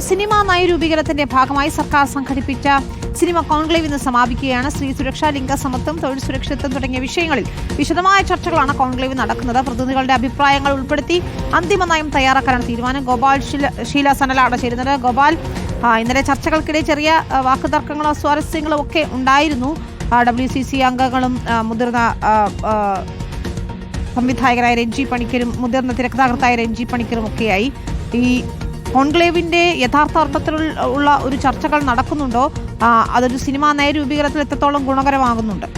Cinema നയരൂപീകരണത്തിന്റെ ഭാഗമായി സർക്കാർ സംഘടിപ്പിച്ച സിനിമ കോൺക്ലേവ് ഇന്ന് സമാപിക്കുകയാണ്. സ്ത്രീ സുരക്ഷ, ലിംഗസമത്വം, തൊഴിൽ സുരക്ഷിതത്വം തുടങ്ങിയ വിഷയങ്ങളിൽ വിശദമായ ചർച്ചകളാണ് കോൺക്ലേവ് നടക്കുന്നത്. പ്രതിനിധികളുടെ അഭിപ്രായങ്ങൾ ഉൾപ്പെടുത്തി അന്തിമ നയം തയ്യാറാക്കാനാണ് തീരുമാനം. ഗോപാൽ ഷീല സനലാണ് ചേരുന്നത്. ഗോപാൽ, ഇന്നലെ ചർച്ചകൾക്കിടെ ചെറിയ വാക്കുതർക്കങ്ങളോ സ്വാരസ്യങ്ങളോ ഒക്കെ ഉണ്ടായിരുന്നു. WCC അംഗങ്ങളും മുതിർന്ന സംവിധായകരായ രഞ്ജി പണിക്കരും മുതിർന്ന തിരക്കഥാകൃത്തായ രഞ്ജി പണിക്കരും ഒക്കെയായി ഈ കോൺക്ലേവിന്റെ യഥാർത്ഥ അർത്ഥത്തിലുള്ള ഒരു ചർച്ചകൾ നടക്കുന്നുണ്ടോ? അതൊരു സിനിമാ നയരൂപീകരണത്തിൽ എത്രത്തോളം ഗുണകരമാകുന്നുണ്ട്?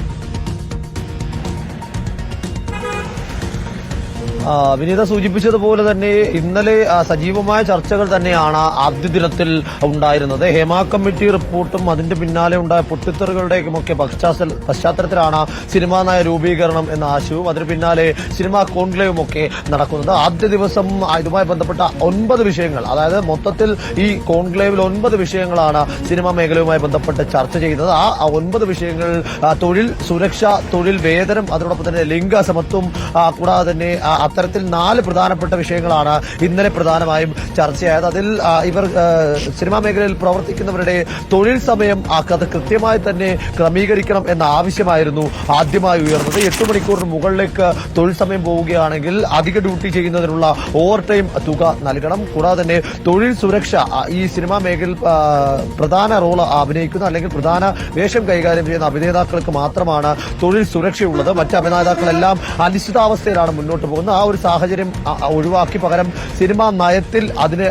വിനീത സൂചിപ്പിച്ചതുപോലെ തന്നെ ഇന്നലെ സജീവമായ ചർച്ചകൾ തന്നെയാണ് ആദ്യ ദിനത്തിൽ ഉണ്ടായിരുന്നത്. ഹേമ കമ്മിറ്റി റിപ്പോർട്ടും അതിന്റെ പിന്നാലെ ഉണ്ടായ പൊട്ടിത്തെറികളുടെയുമൊക്കെ പശ്ചാത്തലത്തിലാണ് സിനിമാ നയ രൂപീകരണം എന്ന ആശയവും അതിന് പിന്നാലെ സിനിമാ കോൺക്ലേവും ഒക്കെ നടക്കുന്നത്. ആദ്യ ദിവസം ഇതുമായി ബന്ധപ്പെട്ട 9 വിഷയങ്ങൾ, അതായത് മൊത്തത്തിൽ ഈ കോൺക്ലേവിൽ 9 വിഷയങ്ങളാണ് സിനിമാ മേഖലയുമായി ബന്ധപ്പെട്ട് ചർച്ച ചെയ്യുന്നത്. ആ 9 വിഷയങ്ങൾ തൊഴിൽ സുരക്ഷ, തൊഴിൽ വേതനം, അതോടൊപ്പം തന്നെ ലിംഗസമത്വം, കൂടാതെ തന്നെ അത്തരത്തിൽ 4 പ്രധാനപ്പെട്ട വിഷയങ്ങളാണ് ഇന്നലെ പ്രധാനമായും ചർച്ചയായത്. അതിൽ ഇവർ സിനിമാ മേഖലയിൽ പ്രവർത്തിക്കുന്നവരുടെ തൊഴിൽ സമയം അത് കൃത്യമായി തന്നെ ക്രമീകരിക്കണം എന്ന ആവശ്യമായിരുന്നു ആദ്യമായി ഉയർന്നത്. 8 മണിക്കൂറിന് മുകളിലേക്ക് തൊഴിൽ സമയം പോവുകയാണെങ്കിൽ അധിക ഡ്യൂട്ടി ചെയ്യുന്നതിനുള്ള ഓവർ ടൈം തുക നൽകണം. കൂടാതെ തന്നെ തൊഴിൽ സുരക്ഷ, ഈ സിനിമാ മേഖലയിൽ പ്രധാന റോൾ അഭിനയിക്കുന്ന അല്ലെങ്കിൽ പ്രധാന വേഷം കൈകാര്യം ചെയ്യുന്ന അഭിനേതാക്കൾക്ക് മാത്രമാണ് തൊഴിൽ സുരക്ഷയുള്ളത്. മറ്റ് അഭിനേതാക്കളെല്ലാം അനിശ്ചിതാവസ്ഥയിലാണ് മുന്നോട്ട് പോകുന്നത്. ആ ഒരു സാഹചര്യം ഒഴിവാക്കി പകരം സിനിമാ നയത്തിൽ അതിന്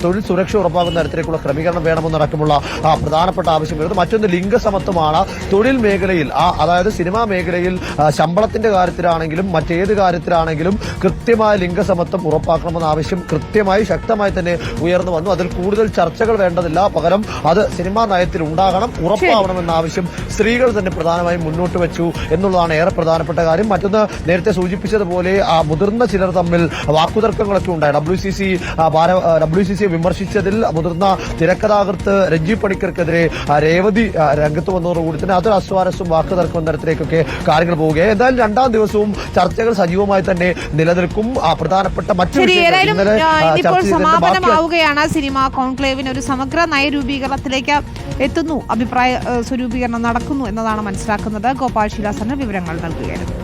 തൊഴിൽ സുരക്ഷ ഉറപ്പാക്കുന്ന തരത്തിലേക്കുള്ള ക്രമീകരണം വേണമെന്നടക്കമുള്ള പ്രധാനപ്പെട്ട ആവശ്യം വരുന്നത്. മറ്റൊന്ന് ലിംഗസമത്വമാണ്. തൊഴിൽ മേഖലയിൽ അതായത് സിനിമാ മേഖലയിൽ ശമ്പളത്തിന്റെ കാര്യത്തിലാണെങ്കിലും മറ്റേത് കാര്യത്തിലാണെങ്കിലും കൃത്യമായ ലിംഗസമത്വം ഉറപ്പാക്കണമെന്ന ആവശ്യം കൃത്യമായി ശക്തമായി തന്നെ ഉയർന്നു വന്നു. അതിൽ കൂടുതൽ ചർച്ചകൾ വേണ്ടതില്ല, പകരം അത് സിനിമാ നയത്തിൽ ഉണ്ടാകണം, ഉറപ്പാവണമെന്ന ആവശ്യം സ്ത്രീകൾ തന്നെ പ്രധാനമായും മുന്നോട്ട് വെച്ചു എന്നുള്ളതാണ് ഏറെ പ്രധാനപ്പെട്ട കാര്യം. മറ്റൊന്ന്, നേരത്തെ സൂചിപ്പിച്ചതുപോലെ മുതിർന്ന ചിലർ തമ്മിൽ വാക്കുതർക്കങ്ങളൊക്കെ ഉണ്ടായി. WCC വിമർശിച്ചതിൽ മുതിർന്ന തിരക്കഥാകൃത്ത് രഞ്ജി പണിക്കർക്കെതിരെ രേവതി രംഗത്ത് വന്നതോടുകൂടി തന്നെ അതൊരു അസ്വാരസ്യവും വാക്കുതർക്കവും തരത്തിലേക്കൊക്കെ കാര്യങ്ങൾ പോവുകയാണ്. എന്തായാലും 2ാം ദിവസവും ചർച്ചകൾ സജീവമായി തന്നെ നിലനിൽക്കും. പ്രധാനപ്പെട്ട മറ്റു സമാപനമാവുകയാണ്. സിനിമാ കോൺക്ലേവിന് ഒരു സമഗ്ര നയരൂപീകരണത്തിലേക്ക് എത്തുന്നു, അഭിപ്രായ സ്വരൂപീകരണം നടക്കുന്നു എന്നതാണ് മനസ്സിലാക്കുന്നത്. ഗോപാൽ ശീലാസന് വിവരങ്ങൾ നൽകുകയായിരുന്നു.